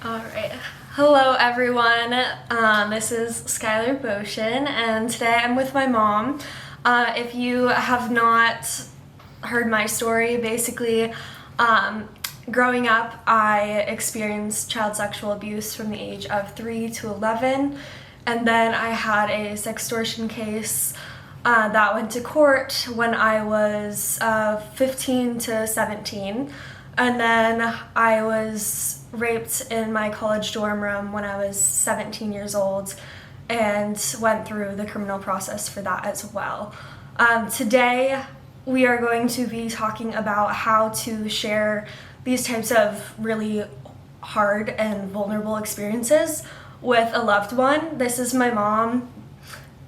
All right. Hello, everyone. This is Skylar Boshin, and today I'm with my mom. If you have not heard my story, basically, growing up, I experienced child sexual abuse from the age of 3 to 11, and then I had a sextortion case that went to court when I was 15 to 17. And then I was raped in my college dorm room when I was 17 years old and went through the criminal process for that as well. Today, we are going to be talking about how to share these types of really hard and vulnerable experiences with a loved one. This is my mom,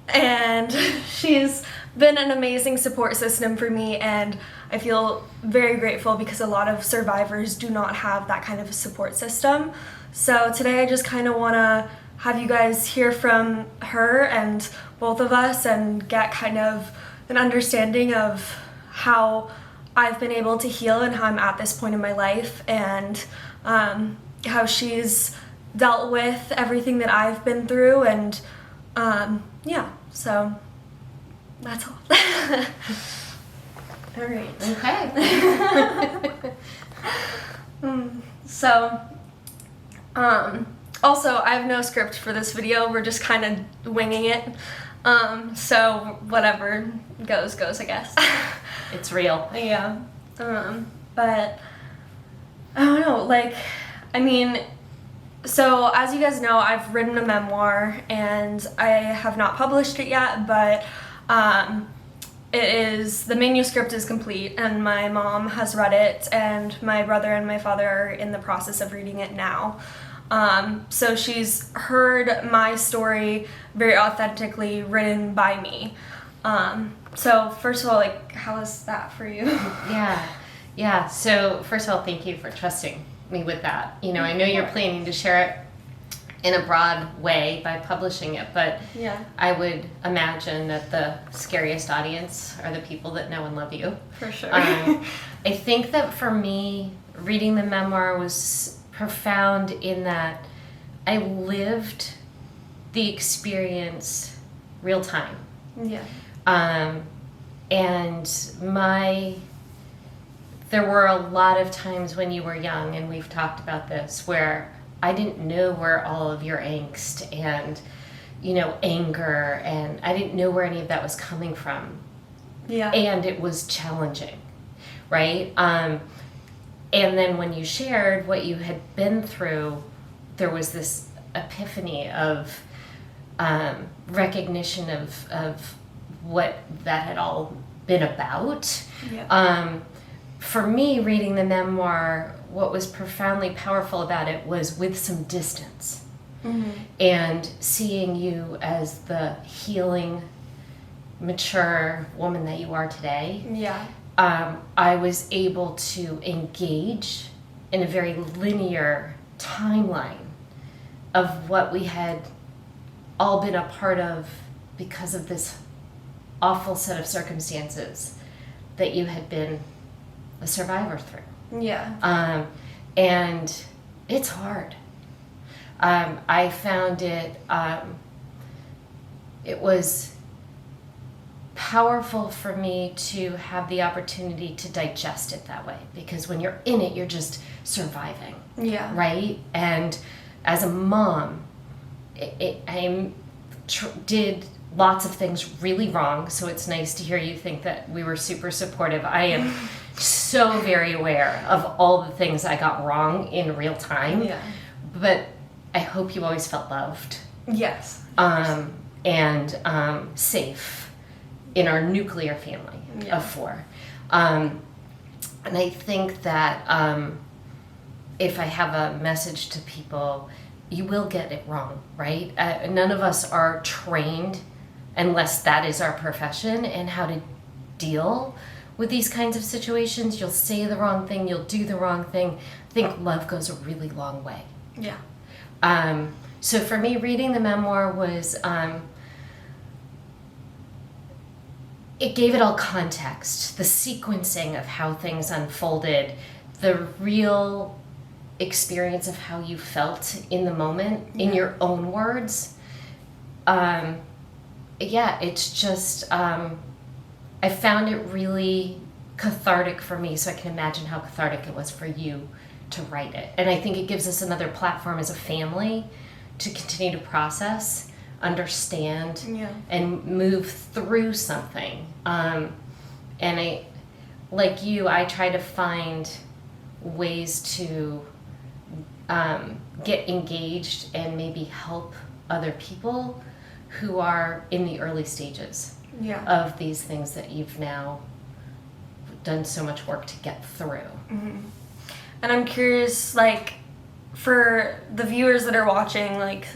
and she's been an amazing support system for me, and I feel very grateful because a lot of survivors do not have that kind of a support system. So today I just kind of want to have you guys hear from her and both of us and get kind of an understanding of how I've been able to heal and how I'm at this point in my life, and how she's dealt with everything that I've been through, and yeah, so that's all. All right. Okay. So, also, I have no script for this video. We're just kind of winging it. So whatever goes, I guess. It's real. Yeah. But I don't know, so as you guys know, I've written a memoir and I have not published it yet, but the manuscript is complete and my mom has read it and my brother and my father are in the process of reading it now. So she's heard my story very authentically written by me. So first of all, how is that for you? Yeah. So first of all, thank you for trusting me with that. I know you're planning to share it in a broad way by publishing it, but Yeah. I would imagine that the scariest audience are the people that know and love you. For sure. I think that for me, reading the memoir was profound in that I lived the experience real time. Yeah. And there were a lot of times when you were young, and we've talked about this, where I didn't know where all of your angst and, anger, and I didn't know where any of that was coming from. Yeah. And it was challenging, right? And then when you shared what you had been through, there was this epiphany of recognition of what that had all been about. Yeah. For me, reading the memoir, what was profoundly powerful about it was with some distance. Mm-hmm. And seeing you as the healing, mature woman that you are today. Yeah. I was able to engage in a very linear timeline of what we had all been a part of because of this awful set of circumstances that you had been a survivor through. Yeah. And it's hard. I found it was powerful for me to have the opportunity to digest it that way, because when you're in it, you're just surviving. Yeah. Right? And as a mom, I did lots of things really wrong, so it's nice to hear you think that we were super supportive. I am so very aware of all the things I got wrong in real time. Yeah. But I hope you always felt loved. Yes. And safe in our nuclear family of 4. And I think that if I have a message to people, you will get it wrong, right? None of us are trained, unless that is our profession, and how to deal with these kinds of situations. You'll say the wrong thing, you'll do the wrong thing. I think love goes a really long way. Yeah. So for me, reading the memoir was, it gave it all context, the sequencing of how things unfolded, the real experience of how you felt in the moment in your own words. It's just, I found it really cathartic for me, so I can imagine how cathartic it was for you to write it. And I think it gives us another platform as a family to continue to process, understand, and move through something. And I, like you, I try to find ways to get engaged and maybe help other people who are in the early stages of these things that you've now done so much work to get through. Mm-hmm. And I'm curious, like, for the viewers that are watching, like,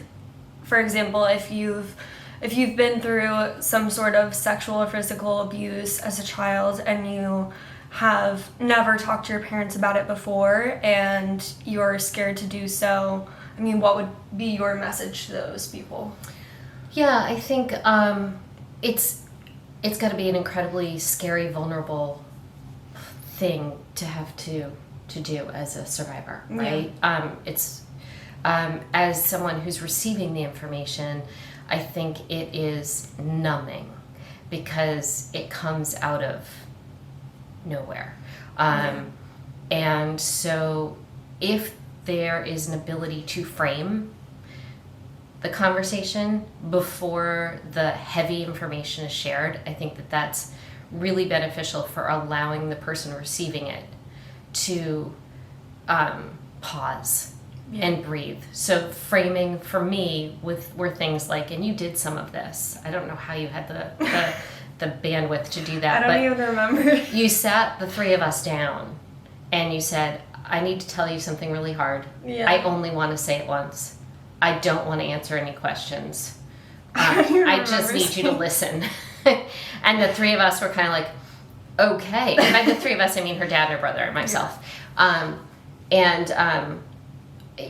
for example, if you've been through some sort of sexual or physical abuse as a child and you have never talked to your parents about it before and you're scared to do so, I mean, what would be your message to those people? Yeah, I think it's got to be an incredibly scary, vulnerable thing to have to do as a survivor, right? It's as someone who's receiving the information, I think it is numbing because it comes out of nowhere. And so if there is an ability to frame the conversation before the heavy information is shared, I think that that's really beneficial for allowing the person receiving it to pause and breathe. So framing for me were things like, and you did some of this. I don't know how you had the bandwidth to do that. I don't even remember. You sat the three of us down and you said, I need to tell you something really hard. Yeah. I only want to say it once. I don't want to answer any questions. I just need you to listen. And the three of us were kind of like, okay. And by the three of us, I mean her dad, her brother, and myself.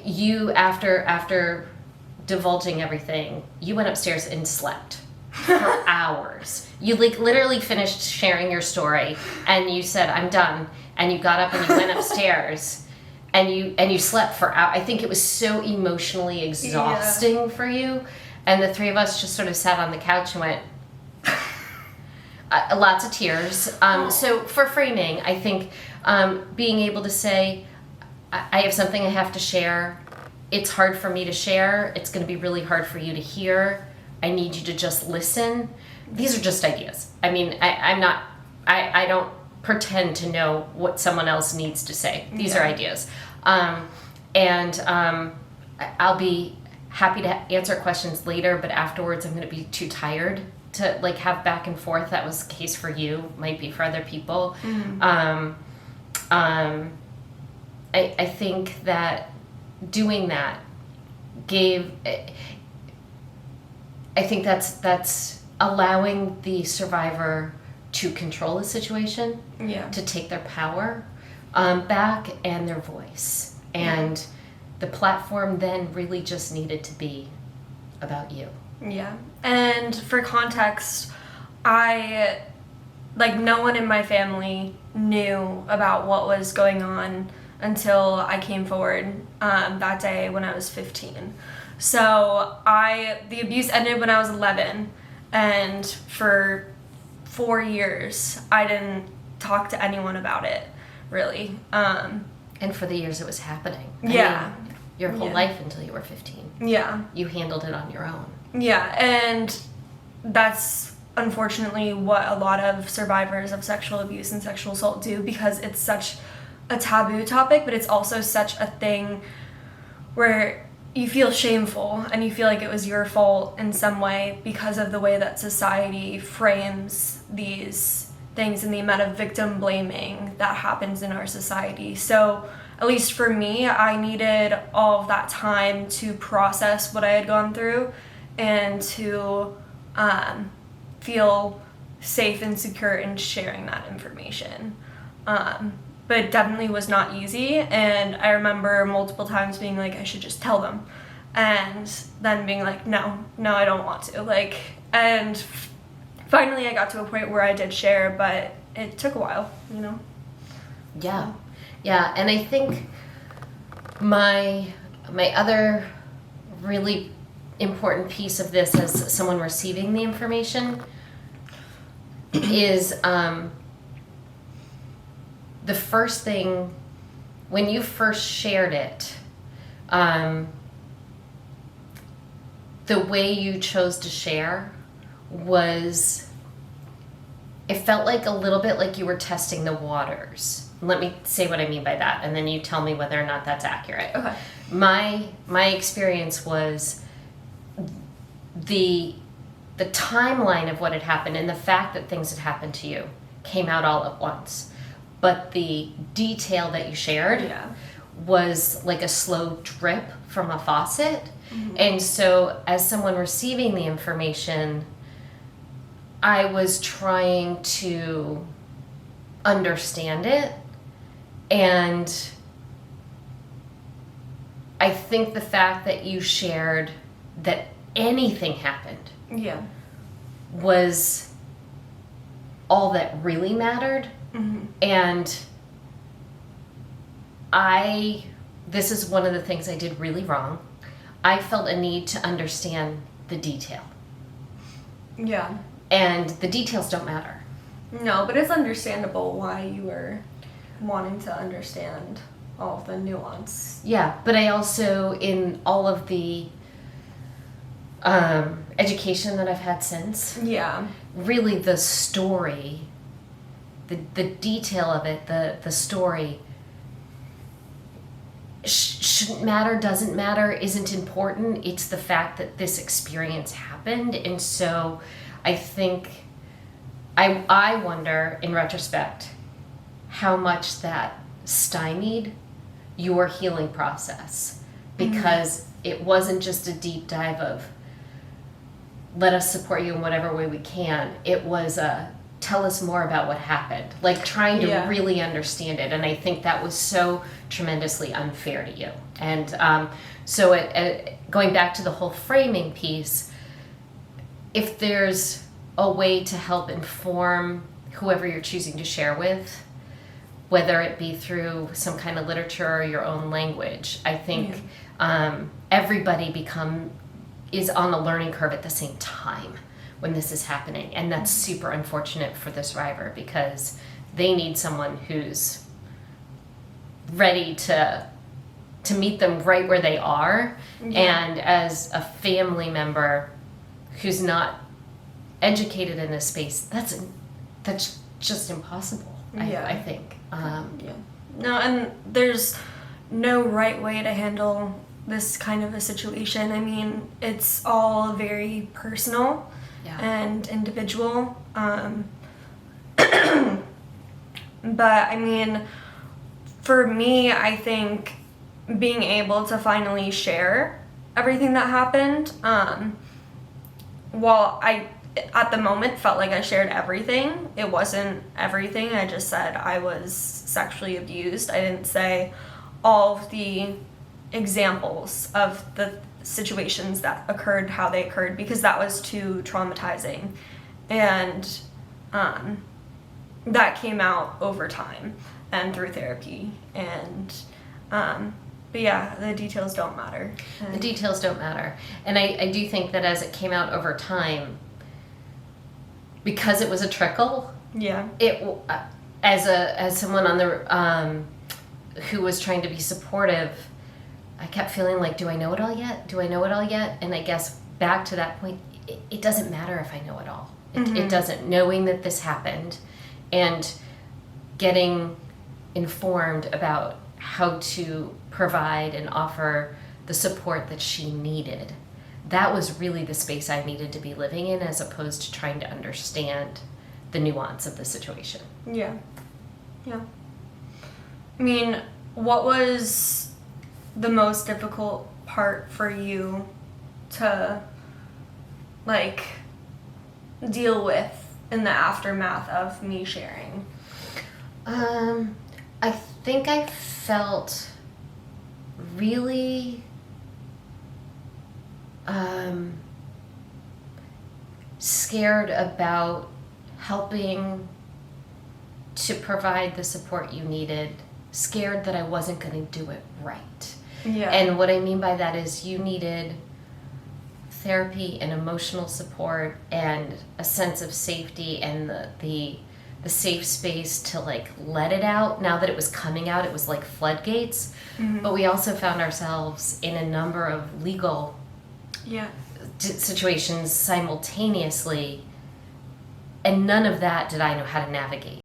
You, after divulging everything, you went upstairs and slept for hours. You literally finished sharing your story, and you said, I'm done. And you got up and you went upstairs. And you slept for hours. I think it was so emotionally exhausting for you. And the three of us just sort of sat on the couch and went, lots of tears. So for framing, I think being able to say, I have something I have to share. It's hard for me to share. It's going to be really hard for you to hear. I need you to just listen. These are just ideas. I mean, I don't pretend to know what someone else needs to say. These are ideas. I'll be happy to answer questions later, but afterwards I'm going to be too tired to like have back and forth. That was the case for you, might be for other people. Mm-hmm. I think that doing that I think that's allowing the survivor to control the situation, to take their power back and their voice. And the platform then really just needed to be about you. Yeah. And for context, no one in my family knew about what was going on until I came forward that day when I was 15. So the abuse ended when I was 11, and for 4 years I didn't talk to anyone about it, really. And for the years it was happening. I mean, your whole life until you were 15. Yeah. You handled it on your own. Yeah, and that's unfortunately what a lot of survivors of sexual abuse and sexual assault do, because it's such a taboo topic, but it's also such a thing where you feel shameful and you feel like it was your fault in some way because of the way that society frames these things and the amount of victim blaming that happens in our society. So at least for me, I needed all of that time to process what I had gone through and to feel safe and secure in sharing that information. But it definitely was not easy, and I remember multiple times being like, I should just tell them, and then being like, no, I don't want to. And finally I got to a point where I did share, but it took a while, Yeah, and I think My other really important piece of this as someone receiving the information is the first thing when you first shared it, the way you chose to share was, it felt like a little bit like you were testing the waters. Let me say what I mean by that, and then you tell me whether or not that's accurate. Okay. My experience was the timeline of what had happened and the fact that things had happened to you came out all at once. But the detail that you shared Yeah. was like a slow drip from a faucet. Mm-hmm. And so as someone receiving the information, I was trying to understand it. And I think the fact that you shared that anything happened Yeah. was all that really mattered. Mm-hmm. And this is one of the things I did really wrong. I felt a need to understand the detail. Yeah. And the details don't matter. No, but it's understandable why you were wanting to understand all of the nuance. Yeah, but I also, in all of the education that I've had since, Yeah. really the story, the detail of it, the story shouldn't matter, doesn't matter, isn't important. It's the fact that this experience happened. And so I think, I wonder in retrospect how much that stymied your healing process, because it wasn't just a deep dive of let us support you in whatever way we can. It was a tell us more about what happened, like trying to really understand it. And I think that was so tremendously unfair to you. And so going back to the whole framing piece, if there's a way to help inform whoever you're choosing to share with, whether it be through some kind of literature or your own language, I think everybody is on a learning curve at the same time when this is happening. And that's super unfortunate for the survivor, because they need someone who's ready to meet them right where they are. And as a family member who's not educated in this space, that's just impossible. I think. No, and there's no right way to handle this kind of a situation. I mean, it's all very personal and individual. But I mean, for me, I think being able to finally share everything that happened, while I at the moment felt like I shared everything, it wasn't everything. I just said I was sexually abused. I didn't say all of the examples of the situations that occurred, how they occurred, because that was too traumatizing. And that came out over time and through therapy. And but yeah, the details don't matter. The details don't matter. And I do think that as it came out over time, because it was a trickle, it as someone on the who was trying to be supportive, I kept feeling like, do I know it all yet? Do I know it all yet? And I guess back to that point, it doesn't matter if I know it all. It doesn't. Knowing that this happened and getting informed about how to provide and offer the support that she needed, that was really the space I needed to be living in, as opposed to trying to understand the nuance of the situation. Yeah. I mean, what was the most difficult part for you to, like, deal with in the aftermath of me sharing? I think I felt really scared about helping to provide the support you needed, scared that I wasn't going to do it right. Yeah. And what I mean by that is you needed therapy and emotional support and a sense of safety and the safe space to like let it out. Now that it was coming out, it was like floodgates. But we also found ourselves in a number of legal Yeah. situations simultaneously, and none of that did I know how to navigate.